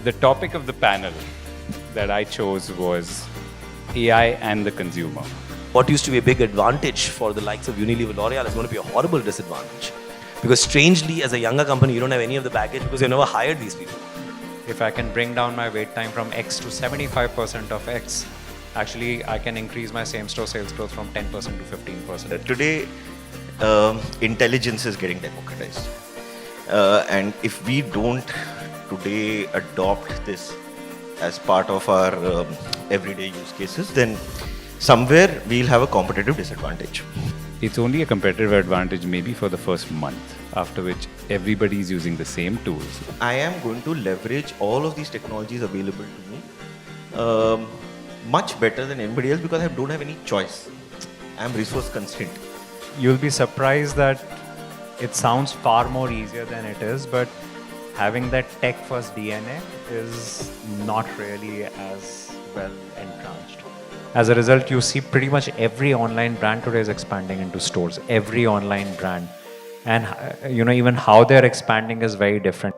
The topic of the panel that I chose was AI and the consumer. What used to be a big advantage for the likes of Unilever, L'Oreal is going to be a horrible disadvantage. Because strangely, as a younger company, you don't have any of the baggage because you've never hired these people. If I can bring down my wait time from X to 75% of X, actually I can increase my same-store sales growth from 10% to 15%. Today, intelligence is getting democratized. And if we don't today adopt this as part of our everyday use cases, then somewhere we'll have a competitive disadvantage. It's only a competitive advantage maybe for the first month, after which everybody is using the same tools. I am going to leverage all of these technologies available to me much better than anybody else because I don't have any choice. I am resource constrained. You'll be surprised that it sounds far more easier than it is, but having that tech-first DNA is not really as well entrenched. As a result, you see pretty much every online brand today is expanding into stores, every online brand. And even how they're expanding is very different.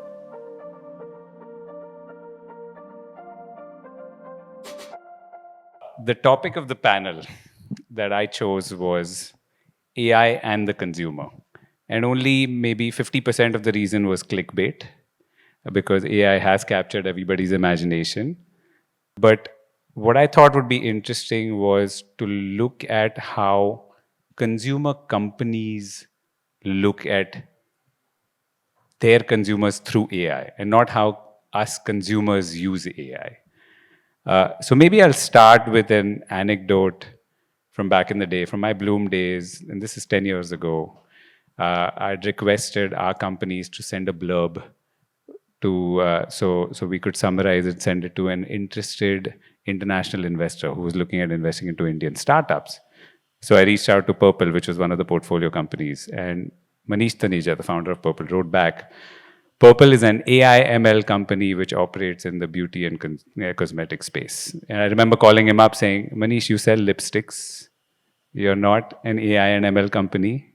The topic of the panel that I chose was AI and the consumer. And only maybe 50% of the reason was clickbait, because AI has captured everybody's imagination. But what I thought would be interesting was to look at how consumer companies look at their consumers through AI and not how us consumers use AI. So maybe I'll start with an anecdote from back in the day, from my Bloom days, and this is 10 years ago. I'd requested our companies to send a blurb to so we could summarize it, send it to an interested international investor who was looking at investing into Indian startups. So I reached out to Purple, which was one of the portfolio companies, and Manish Taneja, the founder of Purple, wrote back, Purple is an AI ML company which operates in the beauty and cosmetic space. And I remember calling him up saying, Manish, you sell lipsticks. You're not an AI and ML company.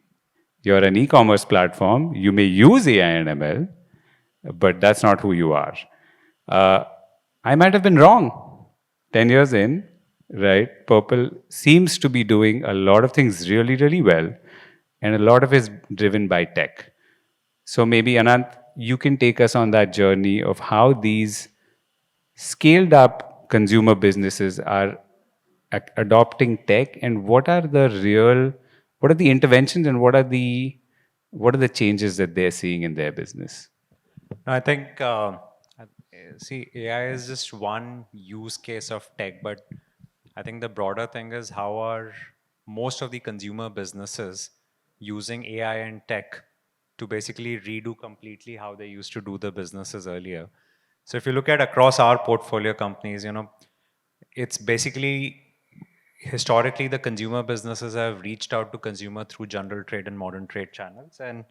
You're an e-commerce platform. You may use AI and ML, but that's not who you are. I might have been wrong. 10 years in, right? Purple seems to be doing a lot of things really, really well, and a lot of it is driven by tech. So maybe, Anant, you can take us on that journey of how these scaled up consumer businesses are adopting tech, and what are the interventions and what are the changes that they're seeing in their business? I think, see, AI is just one use case of tech, but I think the broader thing is how are most of the consumer businesses using AI and tech to basically redo completely how they used to do the businesses earlier. So if you look at across our portfolio companies, it's basically historically the consumer businesses have reached out to consumer through general trade and modern trade channels, and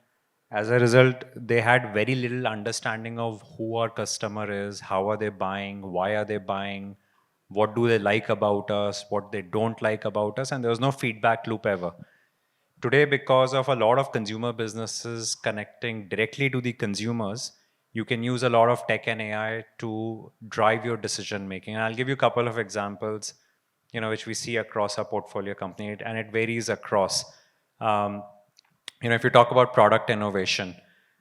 as a result, they had very little understanding of who our customer is, how are they buying, why are they buying, what do they like about us, what they don't like about us, and there was no feedback loop ever. Today, because of a lot of consumer businesses connecting directly to the consumers, you can use a lot of tech and AI to drive your decision making. And I'll give you a couple of examples, which we see across our portfolio company, and it varies across. If you talk about product innovation,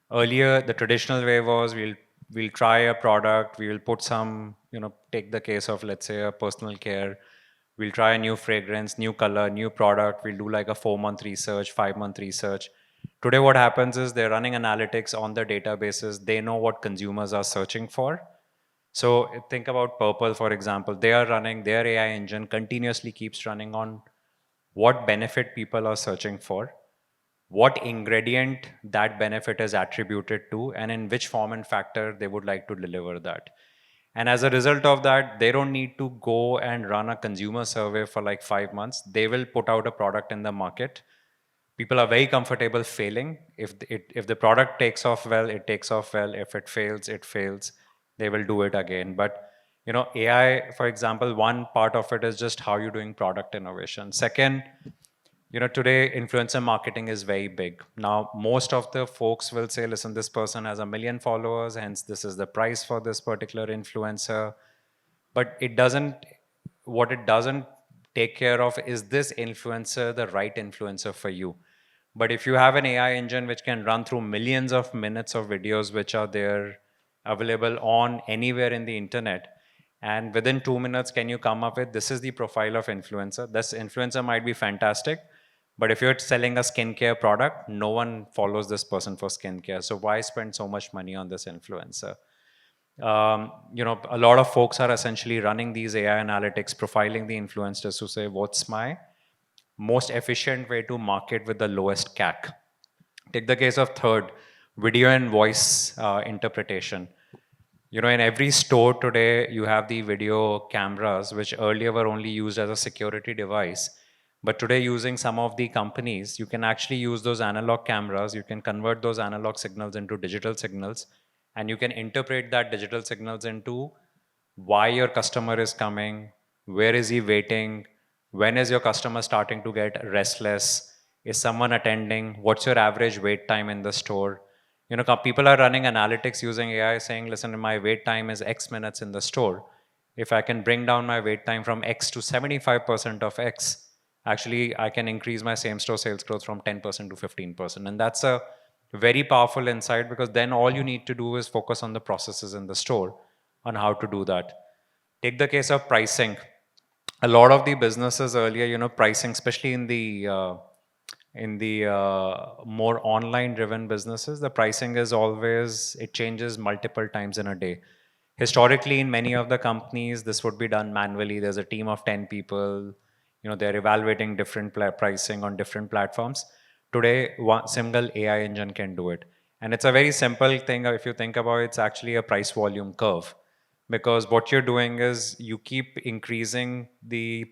earlier the traditional way was we'll try a product, we will put some, take the case of, let's say, a personal care. We'll try a new fragrance, new color, new product. We'll do like a 4-month research, 5-month research. Today, what happens is they're running analytics on the databases. They know what consumers are searching for. So think about Purple, for example. They are running, their AI engine continuously keeps running on what benefit people are searching for, what ingredient that benefit is attributed to, and in which form and factor they would like to deliver that. And as a result of that, they don't need to go and run a consumer survey for like 5 months. They will put out a product in the market. People are very comfortable failing. If the product takes off well, it takes off well. If it fails, it fails. They will do it again. But AI, for example, one part of it is just how you're doing product innovation. Second, today influencer marketing is very big. Now, most of the folks will say, listen, this person has 1 million followers, hence this is the price for this particular influencer. But what it doesn't take care of is this influencer the right influencer for you. But if you have an AI engine which can run through millions of minutes of videos which are there available on anywhere in the internet, and within 2 minutes can you come up with this is the profile of influencer. This influencer might be fantastic, but if you're selling a skincare product, no one follows this person for skincare. So why spend so much money on this influencer? A lot of folks are essentially running these AI analytics, profiling the influencers to say, what's my most efficient way to market with the lowest CAC? Take the case of third, video and voice interpretation. In every store today, you have the video cameras, which earlier were only used as a security device. But today, using some of the companies, you can actually use those analog cameras. You can convert those analog signals into digital signals, and you can interpret that digital signals into why your customer is coming, where is he waiting, when is your customer starting to get restless, is someone attending, what's your average wait time in the store. People are running analytics using AI saying, listen, my wait time is X minutes in the store. If I can bring down my wait time from X to 75% of X, actually I can increase my same store sales growth from 10% to 15%. And that's a very powerful insight, because then all you need to do is focus on the processes in the store on how to do that. Take the case of pricing. A lot of the businesses earlier, pricing, especially in the more online driven businesses, the pricing is always, it changes multiple times in a day. Historically, in many of the companies, this would be done manually. There's a team of 10 people, they're evaluating different pricing on different platforms. Today, one single AI engine can do it. And it's a very simple thing. If you think about it, it's actually a price volume curve. Because what you're doing is you keep reducing the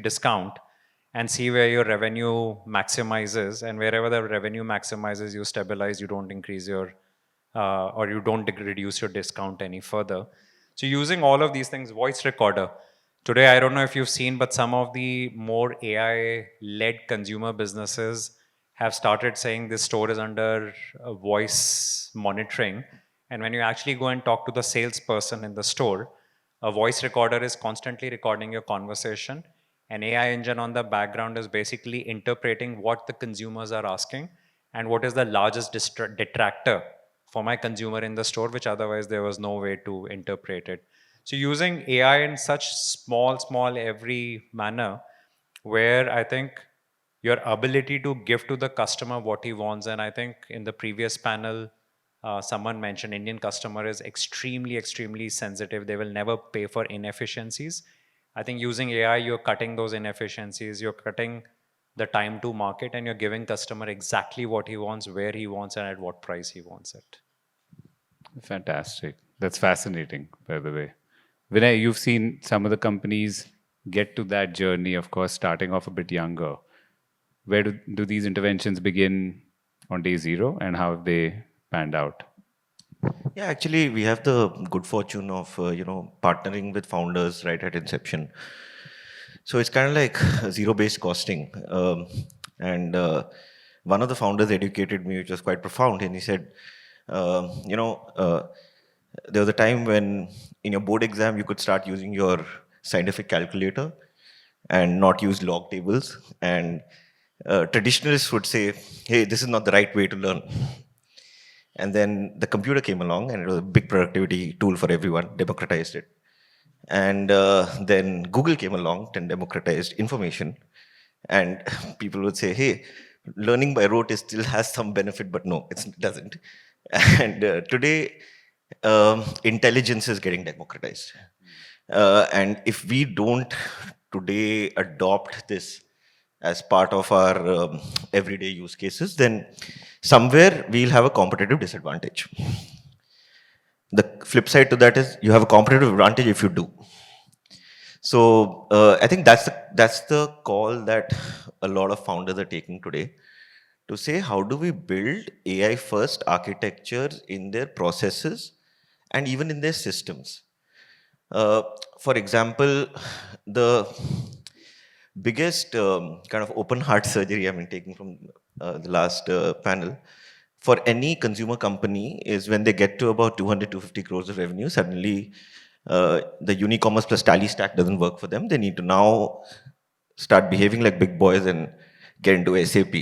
discount and see where your revenue maximizes, and wherever the revenue maximizes, you stabilize, you don't increase your, or you don't reduce your discount any further. So using all of these things, voice recorder. Today, I don't know if you've seen, but some of the more AI-led consumer businesses have started saying this store is under voice monitoring. And when you actually go and talk to the salesperson in the store, a voice recorder is constantly recording your conversation. An AI engine on the background is basically interpreting what the consumers are asking and what is the largest detractor for my consumer in the store, which otherwise there was no way to interpret it. So using AI in such small every manner, where I think your ability to give to the customer what he wants, and I think in the previous panel, someone mentioned Indian customer is extremely sensitive. They will never pay for inefficiencies. I think using AI, you're cutting those inefficiencies, you're cutting the time to market, and you're giving customer exactly what he wants, where he wants, and at what price he wants it. Fantastic. That's fascinating, by the way. Vinay, you've seen some of the companies get to that journey, of course, starting off a bit younger. Where do these interventions begin on day zero, and how have they panned out? Yeah, actually, we have the good fortune of partnering with founders right at inception. So it's kind of like zero-based costing. And one of the founders educated me, which was quite profound, and he said, there was a time when in your board exam you could start using your scientific calculator and not use log tables. And traditionalists would say, hey, this is not the right way to learn. And then the computer came along, and it was a big productivity tool for everyone, democratized it. And then Google came along and democratized information. And people would say, hey, learning by rote still has some benefit, but no, it doesn't. And today, intelligence is getting democratized. And if we don't today adopt this as part of our everyday use cases, then somewhere we'll have a competitive disadvantage. The flip side to that is you have a competitive advantage if you do. So I think that's the call that a lot of founders are taking today, to say how do we build AI first architectures in their processes and even in their systems. For example, the biggest kind of open heart surgery I've been taking from the last panel for any consumer company is when they get to about 200 to 50 crores of revenue, suddenly the Unicommerce plus Tally stack doesn't work for them. They need to now start behaving like big boys and get into SAP.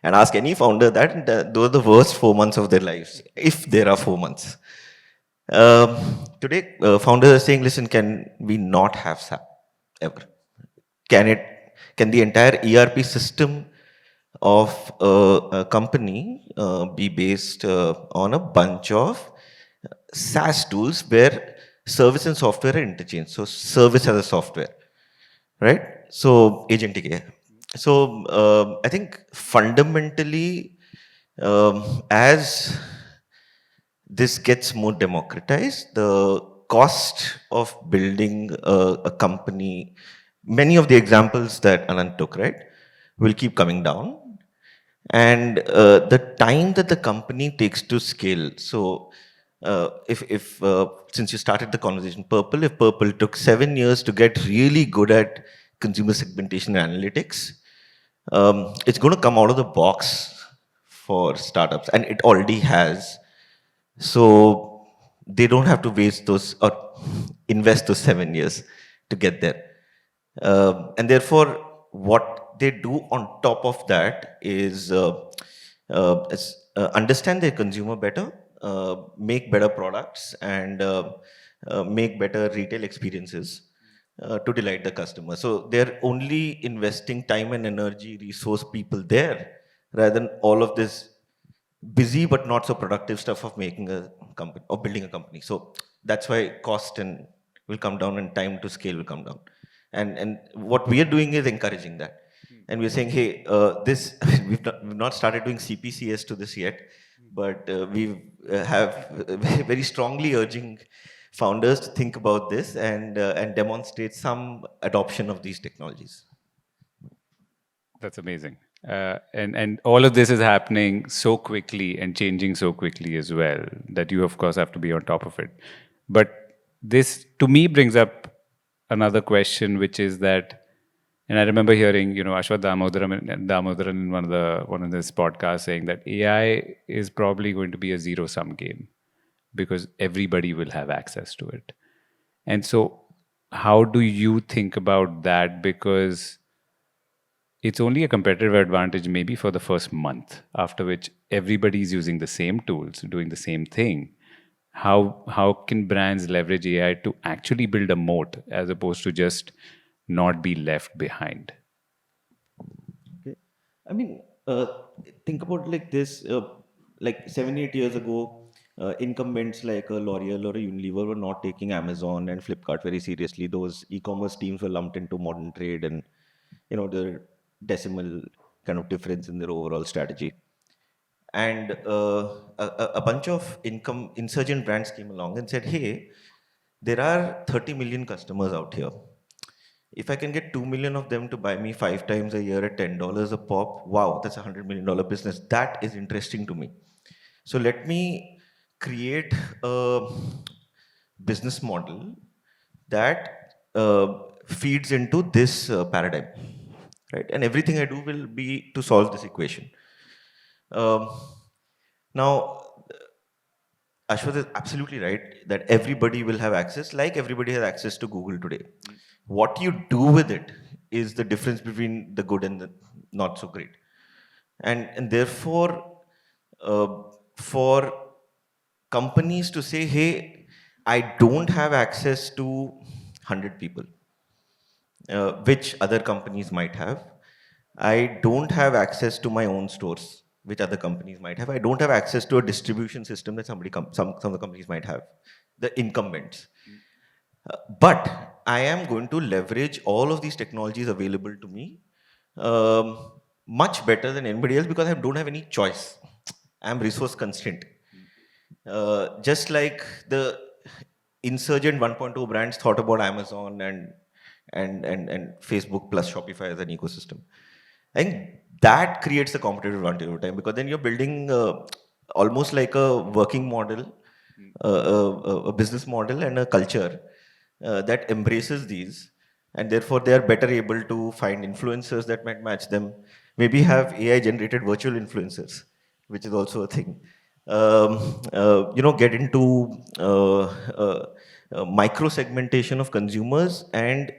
And ask any founder that, and those are the worst 4 months of their lives, if there are 4 months. Today, founders are saying, listen, can we not have SAP ever? Can the entire ERP system of a company be based on a bunch of SaaS tools where service and software are interchanged? So service as a software, right? So agentic AI. So I think fundamentally, as this gets more democratized, the cost of building a company, many of the examples that Anant took, right, will keep coming down. And the time that the company takes to scale. So if since you started the conversation, if Purple took 7 years to get really good at consumer segmentation analytics, it's going to come out of the box for startups, and it already has. So they don't have to waste those or invest those 7 years to get there. And therefore, what they do on top of that is understand their consumer better, make better products, and make better retail experiences to delight the customer. So they're only investing time and energy, resource, people there, rather than all of this busy but not so productive stuff of making a company or building a company. So that's why cost and will come down and time to scale will come down. And what we are doing is encouraging that. And we're saying, hey, this we've not started doing CPCS to this yet, but we have very strongly urging founders to think about this and demonstrate some adoption of these technologies. That's amazing. And all of this is happening so quickly and changing so quickly as well that you, of course, have to be on top of it. But this, to me, brings up another question, which is that, and I remember hearing, Ashwath Damodaran in one of this podcasts saying that AI is probably going to be a zero-sum game because everybody will have access to it. And so, how do you think about that? Because it's only a competitive advantage maybe for the first month, after which everybody is using the same tools, doing the same thing. How can brands leverage AI to actually build a moat as opposed to just not be left behind? Okay. I mean, think about it like this, like 7-8 years ago, incumbents like a L'Oreal or a Unilever were not taking Amazon and Flipkart very seriously. Those e-commerce teams were lumped into modern trade and, the decimal kind of difference in their overall strategy. And a bunch of insurgent brands came along and said, hey, there are 30 million customers out here. If I can get 2 million of them to buy me 5 times a year at $10 a pop, wow, that's $100 million business. That is interesting to me. So let me create a business model that feeds into this paradigm, right? And everything I do will be to solve this equation. Now, Ashwath is absolutely right that everybody will have access, like everybody has access to Google today. What you do with it is the difference between the good and the not so great. And therefore, for companies to say, hey, I don't have access to 100 people, which other companies might have. I don't have access to my own stores, which other companies might have. I don't have access to a distribution system that some of the companies might have, the incumbents. But I am going to leverage all of these technologies available to me much better than anybody else because I don't have any choice. I am resource constrained. Just like the insurgent 1.0 brands thought about Amazon and Facebook plus Shopify as an ecosystem. I think that creates a competitive advantage over time because then you're building almost like a working model, a business model and a culture that embraces these and therefore they are better able to find influencers that might match them. Maybe have AI generated virtual influencers, which is also a thing. Get into micro segmentation of consumers and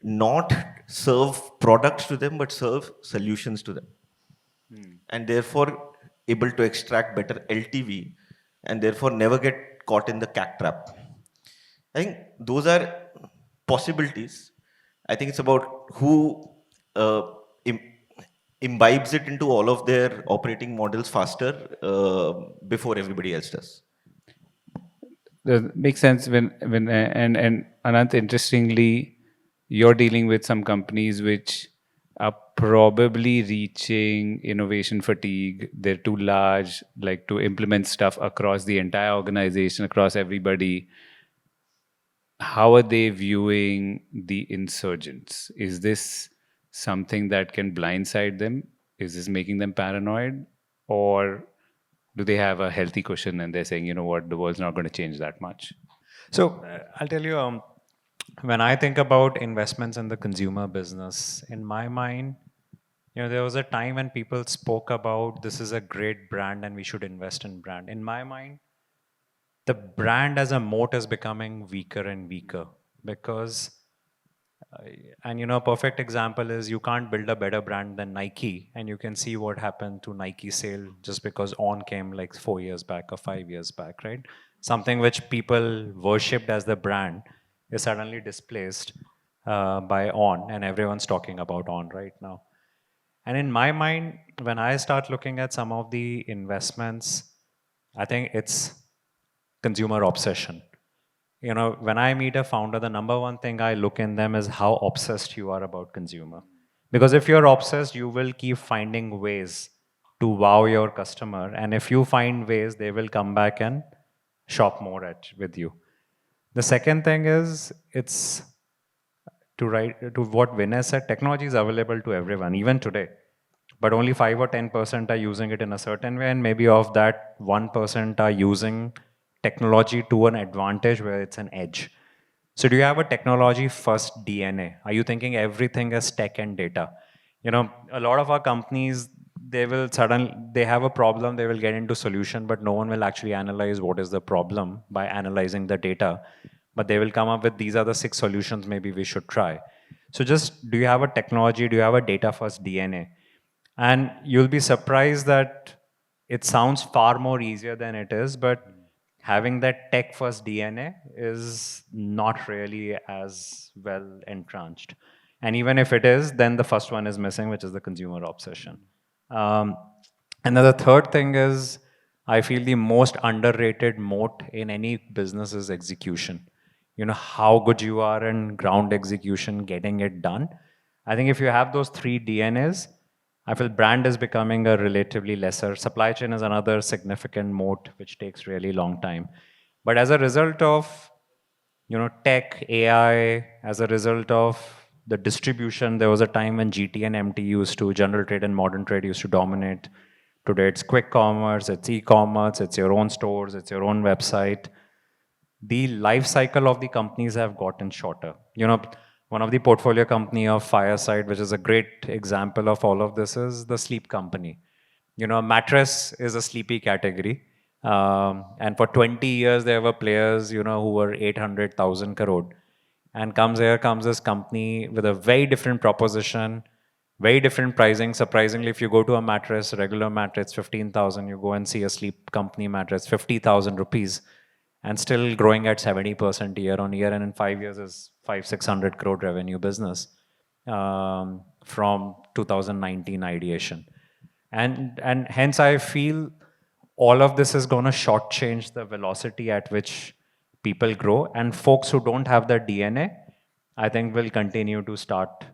not serve products to them, but serve solutions to them, and therefore able to extract better LTV, and therefore never get caught in the CAC trap. I think those are possibilities. I think it's about who uh, Im- imbibes it into all of their operating models faster before everybody else does. That makes sense when and Anant, interestingly, you're dealing with some companies which are probably reaching innovation fatigue. They're too large, like to implement stuff across the entire organization, across everybody. How are they viewing the insurgents? Is this something that can blindside them? Is this making them paranoid? Or do they have a healthy cushion and they're saying, you know what, the world's not going to change that much? So I'll tell you, when I think about investments in the consumer business, in my mind, there was a time when people spoke about this is a great brand and we should invest in brand. In my mind, the brand as a moat is becoming weaker and weaker because, a perfect example is you can't build a better brand than Nike, and you can see what happened to Nike sale just because On came like 4 years back or 5 years back, right? Something which people worshipped as the brand is suddenly displaced by On, and everyone's talking about On right now. And in my mind, when I start looking at some of the investments, I think it's consumer obsession. When I meet a founder, the number one thing I look in them is how obsessed you are about consumer. Because if you're obsessed, you will keep finding ways to wow your customer. And if you find ways, they will come back and shop more with you. The second thing is it's to what Vinay said, technology is available to everyone, even today. But only 5 or 10% are using it in a certain way, and maybe of that 1% are using technology to an advantage where it's an edge. So do you have a technology first DNA? Are you thinking everything is tech and data? A lot of our companies, they have a problem, they will get into solution, but no one will actually analyze what is the problem by analyzing the data. But they will come up with these are the 6 solutions maybe we should try. So just do you have a technology? Do you have a data first DNA? And you'll be surprised that it sounds far more easier than it is, but having that tech first DNA is not really as well entrenched. And even if it is, then the first one is missing, which is the consumer obsession. Um, and then the third thing is, I feel the most underrated moat in any business is execution. How good you are in ground execution, getting it done. I think if you have those 3 DNAs, I feel brand is becoming a relatively lesser. Supply chain is another significant moat, which takes really long time. But as a result of tech, AI, as a result of the distribution, there was a time when GT and MT used to, general trade and modern trade used to dominate. Today it's quick commerce, it's e-commerce, it's your own stores, it's your own website. The life cycle of the companies have gotten shorter. One of the portfolio company of Fireside, which is a great example of all of this, is the sleep company. Mattress is a sleepy category. And for 20 years, there were players, who were 800,000 crore. And here comes this company with a very different proposition, very different pricing. Surprisingly, if you go to a mattress, regular mattress, 15,000, you go and see a sleep company mattress, 50,000 rupees, and still growing at 70% year on year. And in 5 years is 500-600 crore revenue business from 2019 ideation. And hence I feel all of this is going to shortchange the velocity at which people grow. And folks who don't have the DNA, I think will continue to start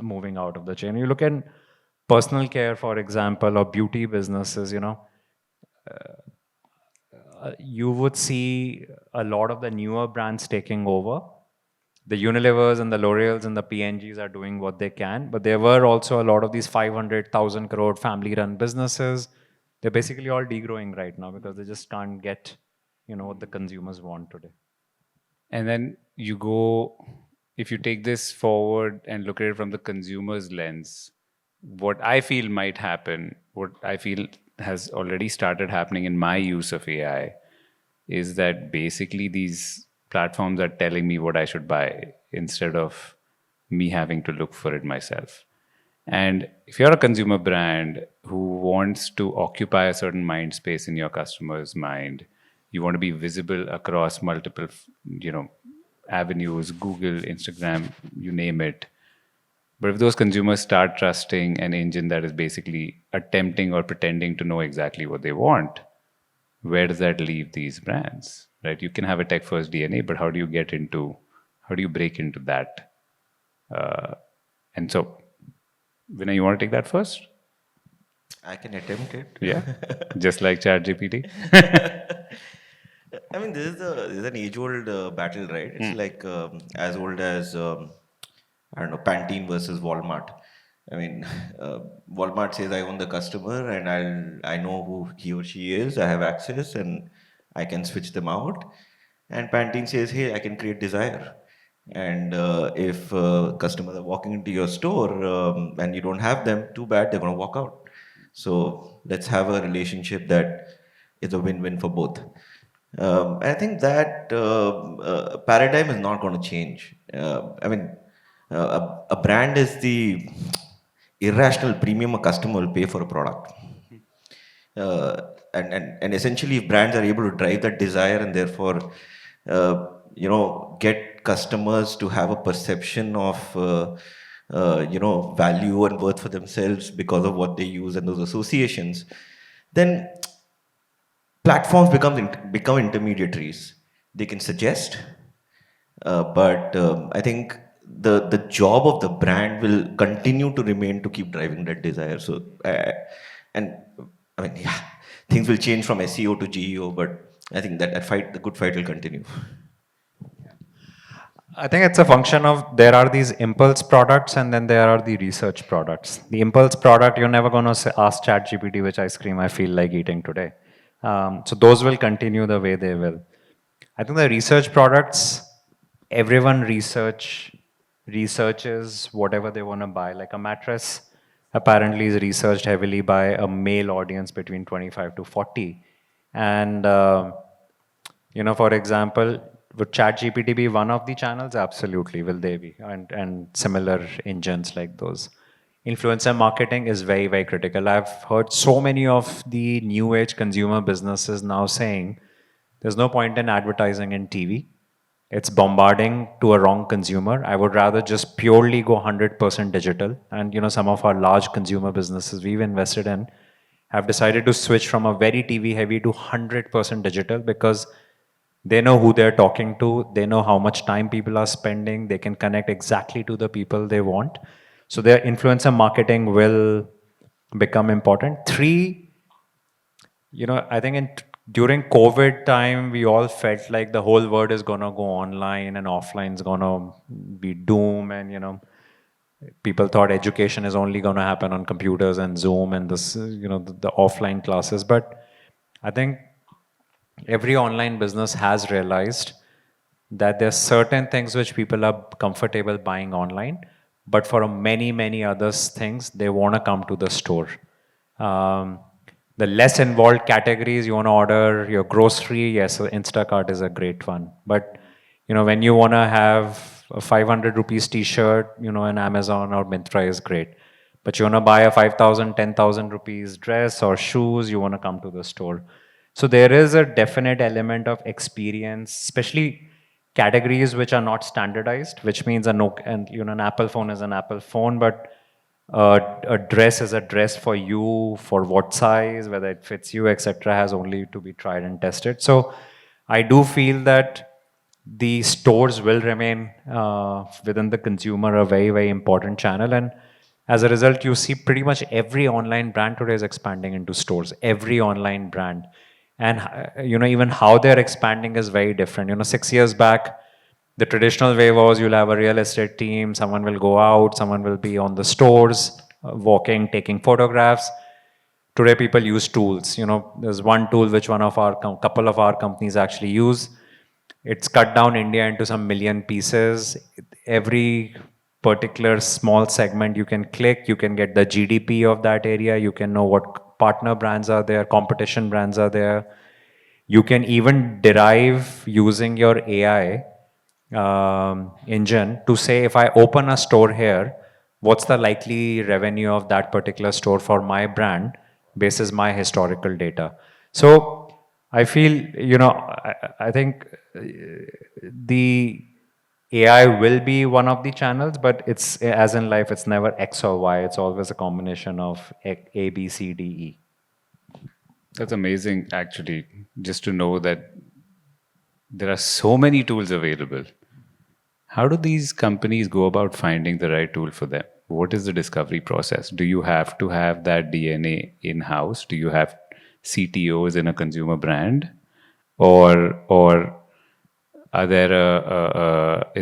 moving out of the chain. You look at personal care, for example, or beauty businesses, you would see a lot of the newer brands taking over. The Unilevers and the L'Oreals and the P&Gs are doing what they can, but there were also a lot of these 500,000 crore family-run businesses. They're basically all degrowing right now because they just can't get, what the consumers want today. And then you go if you take this forward and look at it from the consumer's lens, what I feel might happen, what I feel has already started happening in my use of AI, is that basically these platforms are telling me what I should buy instead of me having to look for it myself. And if you're a consumer brand who wants to occupy a certain mind space in your customer's mind, you want to be visible across multiple, avenues, Google, Instagram, you name it. But if those consumers start trusting an engine that is basically attempting or pretending to know exactly what they want, where does that leave these brands? Right? You can have a tech first DNA, but how do you break into that? And so, Vinay, you want to take that first? I can attempt it. Yeah. Just like ChatGPT. I mean, this is an age-old battle, right? It's like as old as I don't know, Pantene versus Walmart. I mean, Walmart says I own the customer and I know who he or she is. I have access and I can switch them out. And Pantene says, hey, I can create desire. And if customers are walking into your store and you don't have them, too bad, they're going to walk out. So let's have a relationship that is a win-win for both. I think that paradigm is not going to change. I mean, a brand is the irrational premium a customer will pay for a product. And essentially, if brands are able to drive that desire and therefore, get customers to have a perception of, value and worth for themselves because of what they use and those associations, then platforms become intermediaries. They can suggest, but I think the job of the brand will continue to remain to keep driving that desire. So, and I mean, yeah, things will change from SEO to GEO, but I think the good fight will continue. I think it's a function of there are these impulse products and then there are the research products. The impulse product, you're never going to ask ChatGPT which ice cream I feel like eating today. So those will continue the way they will. I think the research products, everyone researches whatever they want to buy. Like a mattress apparently is researched heavily by a male audience between 25 to 40. And, for example, would ChatGPT be one of the channels? Absolutely, will they be? And similar engines like those. Influencer marketing is very, very critical. I've heard so many of the new age consumer businesses now saying there's no point in advertising in TV. It's bombarding to a wrong consumer. I would rather just purely go 100% digital. And some of our large consumer businesses we've invested in have decided to switch from a very TV heavy to 100% digital because they know who they're talking to. They know how much time people are spending. They can connect exactly to the people they want. So their influencer marketing will become important. 3, I think during COVID time, we all felt like the whole world is going to go online and offline is going to be doom. And, people thought education is only going to happen on computers and Zoom and this, the offline classes. But I think every online business has realized that there are certain things which people are comfortable buying online, but for many, many other things, they want to come to the store. The less involved categories, you want to order your grocery, yes, Instacart is a great one. But, when you want to have a 500 rupees t-shirt, an Amazon or Myntra is great. But you want to buy a 5,000, 10,000 rupees dress or shoes, you want to come to the store. So there is a definite element of experience, especially categories which are not standardized, which means an Apple phone is an Apple phone, but a dress is a dress for you, for what size, whether it fits you, etc., has only to be tried and tested. So I do feel that the stores will remain within the consumer a very, very important channel. And as a result, you see pretty much every online brand today is expanding into stores, every online brand. And even how they're expanding is very different. 6 years back, the traditional way was you'll have a real estate team, someone will go out, someone will be on the stores, walking, taking photographs. Today, people use tools. There's one tool which couple of our companies actually use. It's cut down India into some million pieces. Every particular small segment you can click, you can get the GDP of that area, you can know what partner brands are there, competition brands are there. You can even derive using your AI engine to say, if I open a store here, what's the likely revenue of that particular store for my brand basis my historical data. So I feel, I think the AI will be one of the channels, but it's, as in life, it's never X or Y. It's always a combination of A, B, C, D, E. That's amazing, actually, just to know that there are so many tools available. How do these companies go about finding the right tool for them? What is the discovery process? Do you have to have that DNA in-house? Do you have CTOs in a consumer brand? Or is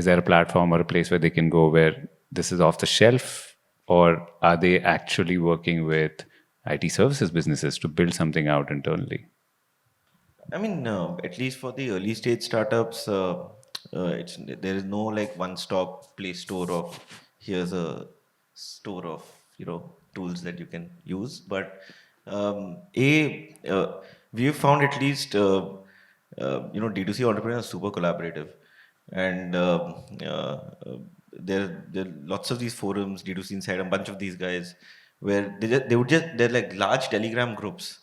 there a platform or a place where they can go where this is off the shelf? Or are they actually working with IT services businesses to build something out internally? I mean, at least for the early stage startups, there is no like one stop play store of here's a store of tools that you can use. But we've found at least D2C entrepreneurs are super collaborative, and there are lots of these forums, D2C Inside, a bunch of these guys, where they're like large Telegram groups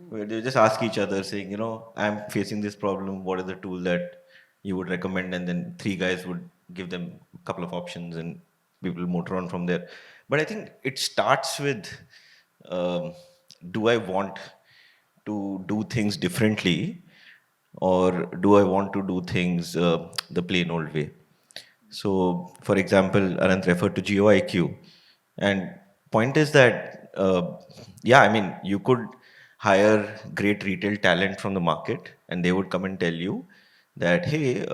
where they just ask each other saying, I'm facing this problem, what is the tool that you would recommend? And then three guys would give them a couple of options and people motor on from there. But I think it starts with, um, do I want to do things differently, or do I want to do things the plain old way? So, for example, Anant referred to GeoIQ, and point is that yeah, I mean, you could hire great retail talent from the market, and they would come and tell you that, hey,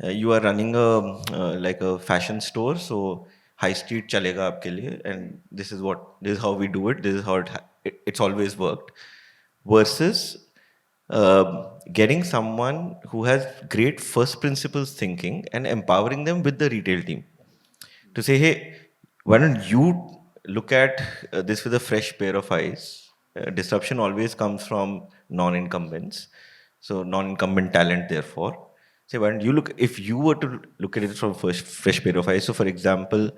you are running a like a fashion store, so high street chalega aapke liye, and this is how we do it. This is how it's always worked. Versus getting someone who has great first principles thinking and empowering them with the retail team to say, hey, why don't you look at this with a fresh pair of eyes? Disruption always comes from non-incumbents, so non-incumbent talent. Therefore, say, why don't you look? If you were to look at it from first fresh pair of eyes, so for example,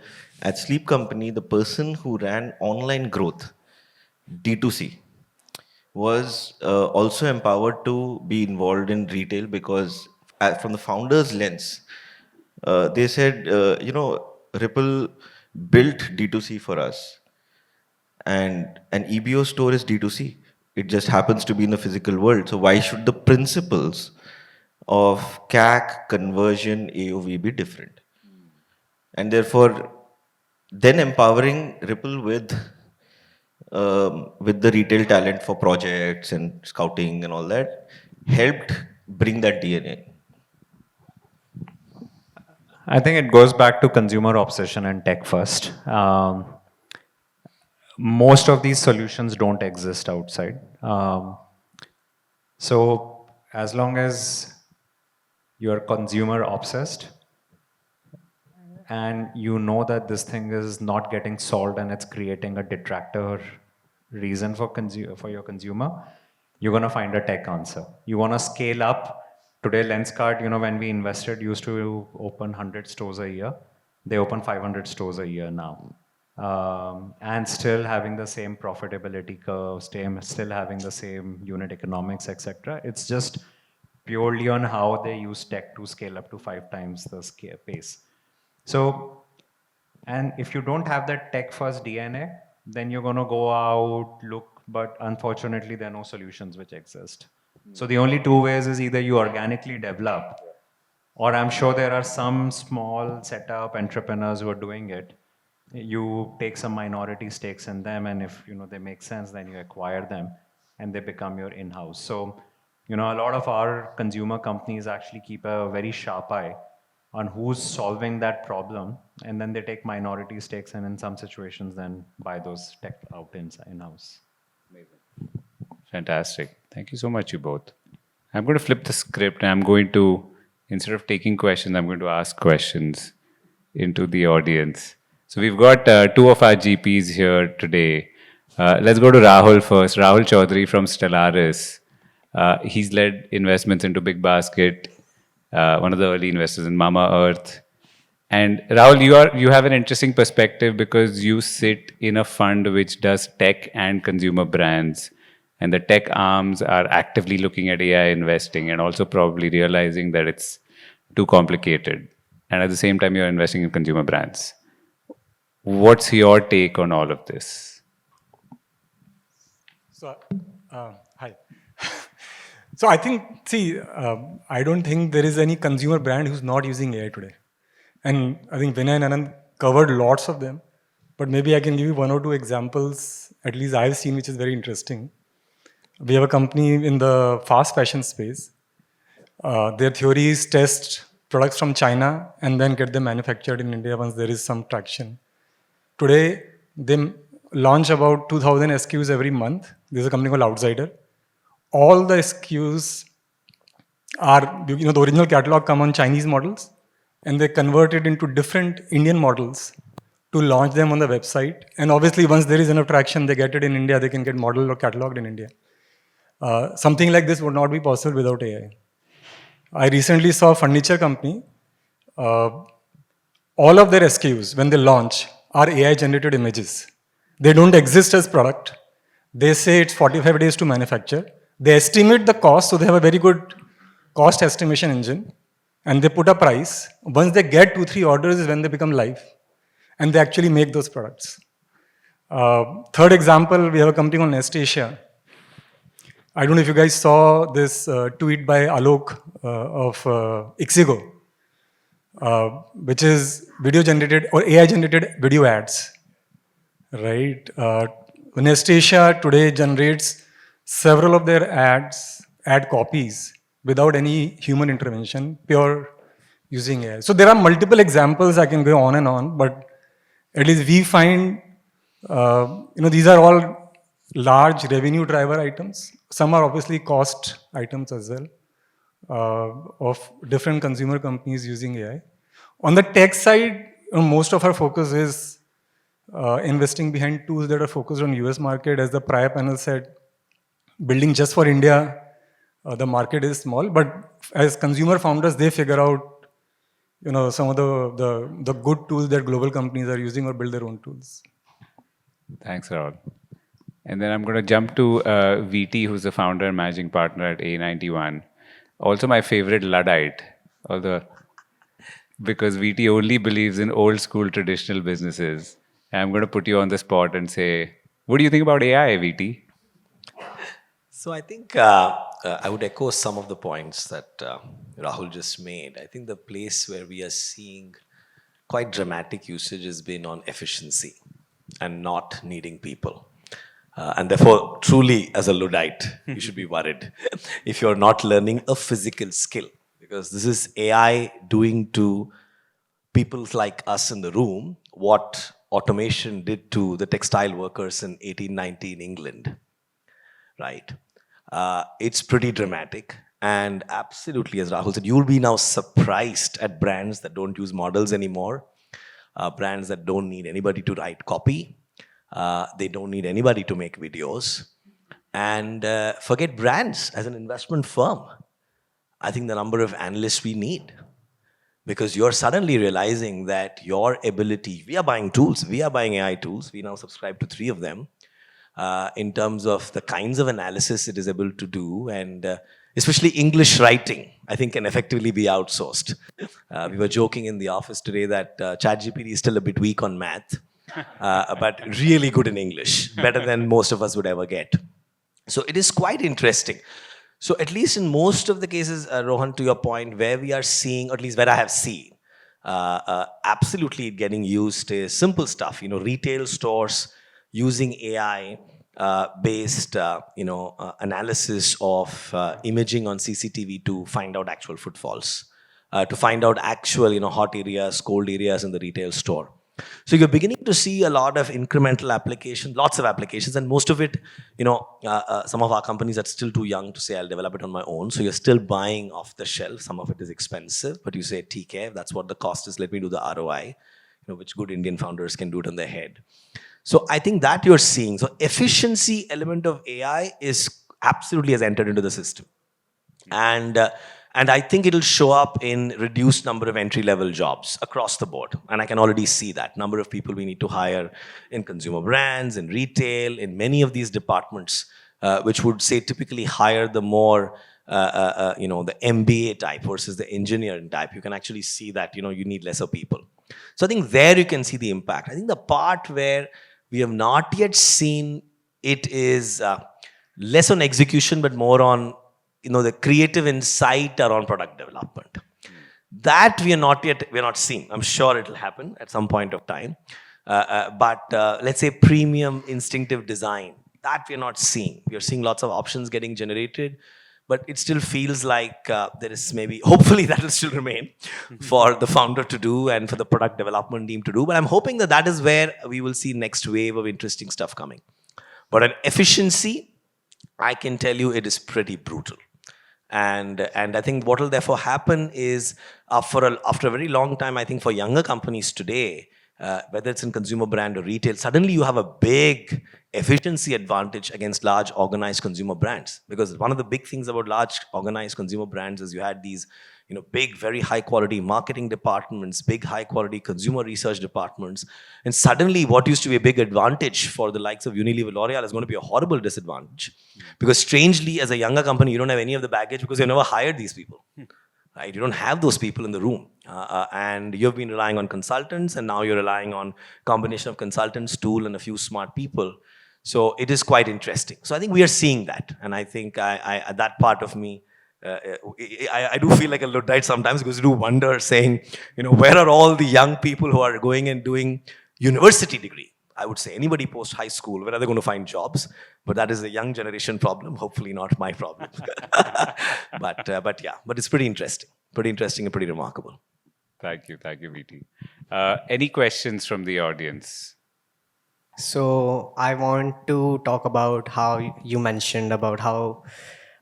at Sleep Company, the person who ran online growth, D2C, was also empowered to be involved in retail because, from the founder's lens, they said, Ripple built D2C for us, and an EBO store is D2C. It just happens to be in the physical world. So why should the principles of CAC, conversion, AOV be different? And therefore, then empowering Ripple with the retail talent for projects and scouting and all that helped bring that DNA. I think it goes back to consumer obsession and tech first. Most of these solutions don't exist outside. So as long as you're consumer obsessed and you know that this thing is not getting solved and it's creating a detractor reason for your consumer, you're going to find a tech answer. You want to scale up. Today, Lenskart, when we invested, used to open 100 stores a year. They open 500 stores a year now. And still having the same profitability curve, still having the same unit economics, etc. It's just purely on how they use tech to scale up to 5 times the scale pace. So, and if you don't have that tech first DNA, then you're going to go out, look, but unfortunately, there are no solutions which exist. So the only two ways is either you organically develop, or I'm sure there are some small setup entrepreneurs who are doing it. You take some minority stakes in them, and if they make sense, then you acquire them, and they become your in-house. So, a lot of our consumer companies actually keep a very sharp eye on who's solving that problem, and then they take minority stakes, and in some situations, then buy those tech out in-house. Fantastic. Thank you so much, you both. I'm going to flip the script and I'm going to, instead of taking questions, I'm going to ask questions into the audience. So we've got two of our GPs here today. Let's go to Rahul first. Rahul Chaudhary from Stellaris. He's led investments into Big Basket, one of the early investors in Mama Earth. And Rahul, you have an interesting perspective because you sit in a fund which does tech and consumer brands. And the tech arms are actively looking at AI investing and also probably realizing that it's too complicated. And at the same time, you're investing in consumer brands. What's your take on all of this? So, hi. So I think, I don't think there is any consumer brand who's not using AI today. And I think Vinay and Anand covered lots of them, but maybe I can give you one or two examples, at least I've seen, which is very interesting. We have a company in the fast fashion space. Their theory is test products from China and then get them manufactured in India once there is some traction. Today, they launch about 2,000 SKUs every month. There's a company called Outsider. All the SKUs are, the original catalog come on Chinese models, and they convert it into different Indian models to launch them on the website. And obviously, once there is enough traction, they get it in India, they can get modeled or cataloged in India. Something like this would not be possible without AI. I recently saw a furniture company. All of their SKUs, when they launch, are AI-generated images. They don't exist as product. They say it's 45 days to manufacture. They estimate the cost, so they have a very good cost estimation engine, and they put a price. Once they get 2-3 orders is when they become live, and they actually make those products. Third example, we have a company called Nest Asia. I don't know if you guys saw this tweet by Alok of Ixigo, which is video-generated or AI-generated video ads, right? Nest Asia today generates several of their ad copies without any human intervention, pure using AI. So there are multiple examples, I can go on, but at least we find, these are all large revenue driver items. Some are obviously cost items as well, of different consumer companies using AI. On the tech side, most of our focus is investing behind tools that are focused on US market. As the prior panel said, building just for India, the market is small, but as consumer founders, they figure out some of the good tools that global companies are using or build their own tools. Thanks, Rahul. And then I'm going to jump to VT, who's the founder and managing partner at A91. Also my favorite Luddite, because VT only believes in old school traditional businesses. And I'm going to put you on the spot and say, what do you think about AI, VT? So I think I would echo some of the points that Rahul just made. I think the place where we are seeing quite dramatic usage has been on efficiency and not needing people. And therefore, truly, as a Luddite, you should be worried if you're not learning a physical skill. Because this is AI doing to people like us in the room what automation did to the textile workers in 1890 in England, right? It's pretty dramatic. And absolutely, as Rahul said, you'll be now surprised at brands that don't use models anymore, brands that don't need anybody to write copy. They don't need anybody to make videos. And forget brands as an investment firm. I think the number of analysts we need. Because you're suddenly realizing that your ability, we are buying tools, we are buying AI tools, we now subscribe to 3 of them, in terms of the kinds of analysis it is able to do, and especially English writing, I think can effectively be outsourced. We were joking in the office today that ChatGPT is still a bit weak on math, but really good in English, better than most of us would ever get. So it is quite interesting. So at least in most of the cases, Rohan, to your point, where we are seeing, or at least where I have seen, absolutely getting used is simple stuff, retail stores using AI based, analysis of imaging on CCTV to find out actual footfalls, to find out actual, hot areas, cold areas in the retail store. So you're beginning to see a lot of incremental applications, lots of applications, and most of it, some of our companies are still too young to say I'll develop it on my own. So you're still buying off the shelf. Some of it is expensive, but you say TK, that's what the cost is. Let me do the ROI, which good Indian founders can do it on their head. So I think that you're seeing. So efficiency element of AI is absolutely has entered into the system, and I think it'll show up in reduced number of entry level jobs across the board. And I can already see that number of people we need to hire in consumer brands, in retail, in many of these departments, which would say typically hire the more the MBA type versus the engineering type. You can actually see that you need lesser people. So I think there you can see the impact. I think the part where we have not yet seen it is less on execution, but more on the creative insight around product development. That we are not seeing. I'm sure it'll happen at some point of time. But let's say premium instinctive design, that we're not seeing. We are seeing lots of options getting generated, but it still feels like there is maybe, hopefully that will still remain for the founder to do and for the product development team to do. But I'm hoping that that is where we will see next wave of interesting stuff coming. But on efficiency, I can tell you it is pretty brutal. And I think what will therefore happen is after a very long time, I think for younger companies today, whether it's in consumer brand or retail, suddenly you have a big efficiency advantage against large organized consumer brands. Because one of the big things about large organized consumer brands is you had these big, very high quality marketing departments, big high quality consumer research departments. And suddenly what used to be a big advantage for the likes of Unilever, L'Oreal is going to be a horrible disadvantage. Because strangely, as a younger company, you don't have any of the baggage because you never hired these people. Right? You don't have those people in the room. And you've been relying on consultants, and now you're relying on combination of consultants, tool, and a few smart people. So it is quite interesting. So I think we are seeing that. And I think that part of me, I do feel like a Luddite sometimes because I do wonder saying, where are all the young people who are going and doing university degree? I would say anybody post high school, where are they going to find jobs? But that is a young generation problem, hopefully not my problem. but yeah, but it's pretty interesting and pretty remarkable. Thank you, VT. Any questions from the audience? So I want to talk about how you mentioned about how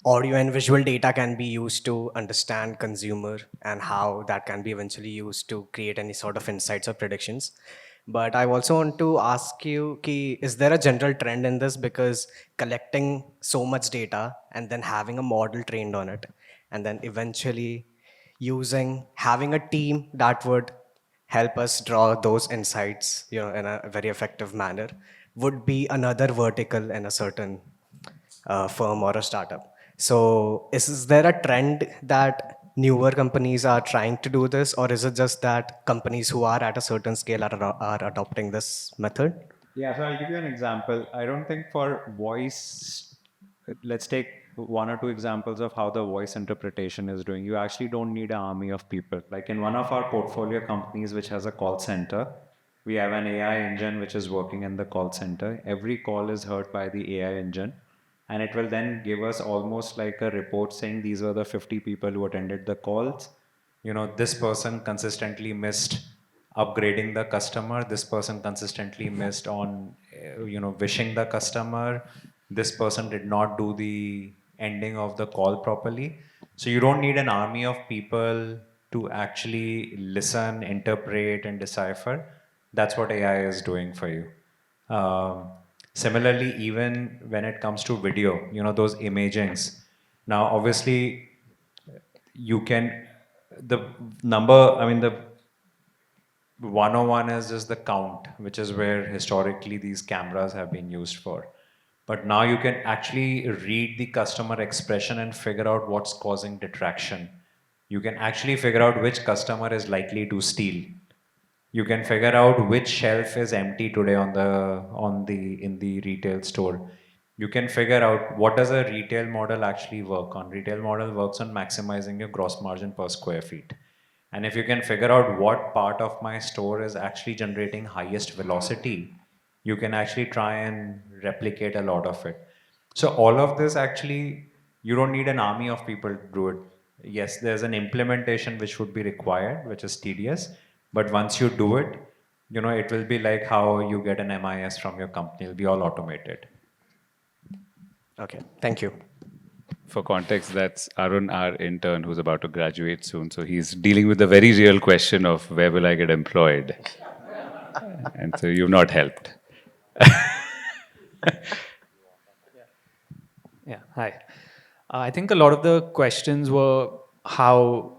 audio and visual data can be used to understand consumer and how that can be eventually used to create any sort of insights or predictions. But I also want to ask you, is there a general trend in this? Because collecting so much data and then having a model trained on it, and then eventually having a team that would help us draw those insights, in a very effective manner, would be another vertical in a certain firm or a startup. So is there a trend that newer companies are trying to do this, or is it just that companies who are at a certain scale are adopting this method? Yeah, so I'll give you an example. I don't think for voice, let's take one or two examples of how the voice interpretation is doing. You actually don't need an army of people. Like in one of our portfolio companies, which has a call center, we have an AI engine which is working in the call center. Every call is heard by the AI engine, and it will then give us almost like a report saying these were the 50 people who attended the calls. This person consistently missed upgrading the customer. This person consistently missed on, wishing the customer. This person did not do the ending of the call properly. So you don't need an army of people to actually listen, interpret, and decipher. That's what AI is doing for you. Similarly, even when it comes to video, those imagings. Now, obviously, the 101 is just the count, which is where historically these cameras have been used for. But now you can actually read the customer expression and figure out what's causing detraction. You can actually figure out which customer is likely to steal. You can figure out which shelf is empty today in the retail store. You can figure out what does a retail model actually work on. Retail model works on maximizing your gross margin per square feet. And if you can figure out what part of my store is actually generating highest velocity, you can actually try and replicate a lot of it. So all of this actually, you don't need an army of people to do it. Yes, there's an implementation which would be required, which is tedious. But once you do it, it will be like how you get an MIS from your company. It'll be all automated. Okay, thank you. For context, that's Arun, our intern, who's about to graduate soon. So he's dealing with the very real question of where will I get employed? And so you've not helped. Yeah, hi. I think a lot of the questions were how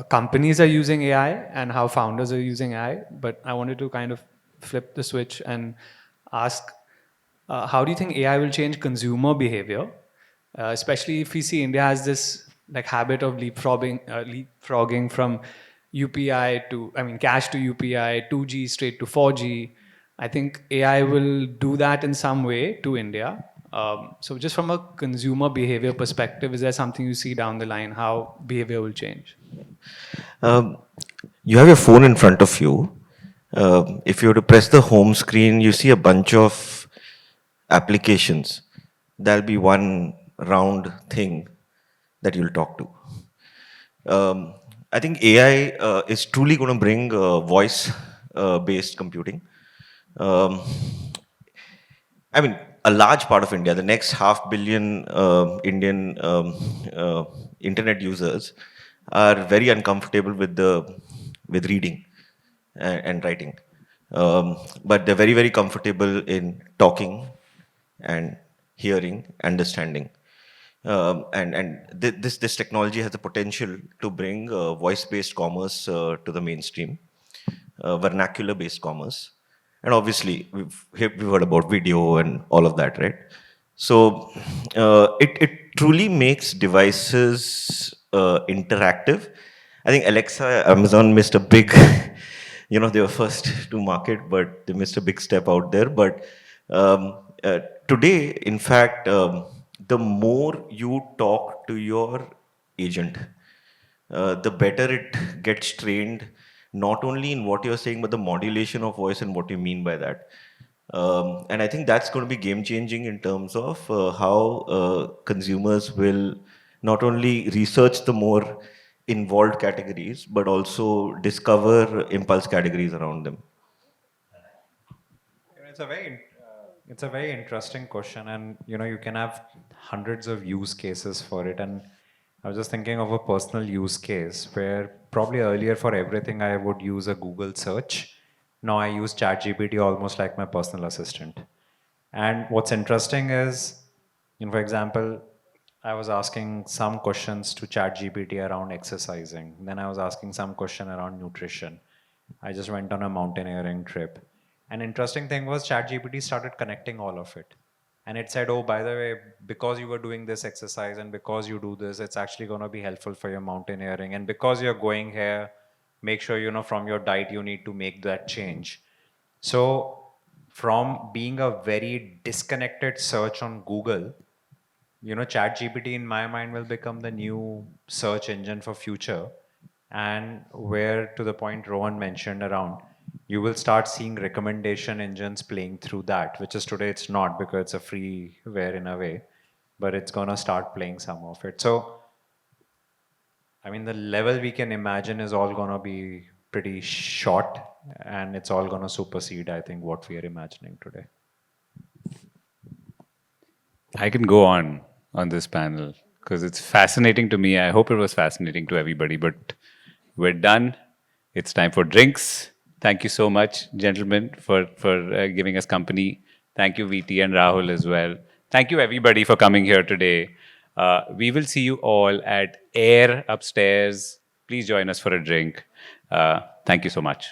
companies are using AI and how founders are using AI. But I wanted to kind of flip the switch and ask, how do you think AI will change consumer behavior? Especially if we see India has this like habit of leapfrogging from UPI to, I mean, cash to UPI, 2G straight to 4G. I think AI will do that in some way to India. So just from a consumer behavior perspective, is there something you see down the line how behavior will change? You have your phone in front of you. If you were to press the home screen, you see a bunch of applications. There'll be one round thing that you'll talk to. I think AI is truly going to bring voice-based computing. Um, I mean, a large part of India, the next 500 million Indian internet users are very uncomfortable with reading and writing, but they're very comfortable in talking and hearing, understanding. This technology has the potential to bring voice-based commerce to the mainstream, vernacular-based commerce, and obviously we've heard about video and all of that, right? So it truly makes devices interactive. I think Alexa, Amazon missed a big, they were first to market, but they missed a big step out there. But today, in fact, the more you talk to your agent, the better it gets trained, not only in what you're saying, but the modulation of voice and what you mean by that. And I think that's going to be game changing in terms of how consumers will not only research the more involved categories, but also discover impulse categories around them. It's a very interesting question, and you can have hundreds of use cases for it. And I was just thinking of a personal use case where probably earlier for everything I would use a Google search. Now I use ChatGPT almost like my personal assistant. And what's interesting is, for example, I was asking some questions to ChatGPT around exercising. Then I was asking some question around nutrition. I just went on a mountaineering trip. An interesting thing was ChatGPT started connecting all of it. And it said, oh, by the way, because you were doing this exercise and because you do this, it's actually going to be helpful for your mountaineering. And because you're going here, make sure, from your diet, you need to make that change. So from being a very disconnected search on Google, ChatGPT in my mind will become the new search engine for future. And where, to the point Rohan mentioned around, you will start seeing recommendation engines playing through that, which is today it's not because it's a freeware in a way, but it's going to start playing some of it. So, I mean, the level we can imagine is all going to be pretty short, and it's all going to supersede, I think, what we are imagining today. I can go on this panel because it's fascinating to me. I hope it was fascinating to everybody, but we're done. It's time for drinks. Thank you so much, gentlemen, for giving us company. Thank you, VT and Rahul as well. Thank you, everybody, for coming here today. We will see you all at Air upstairs. Please join us for a drink. Thank you so much.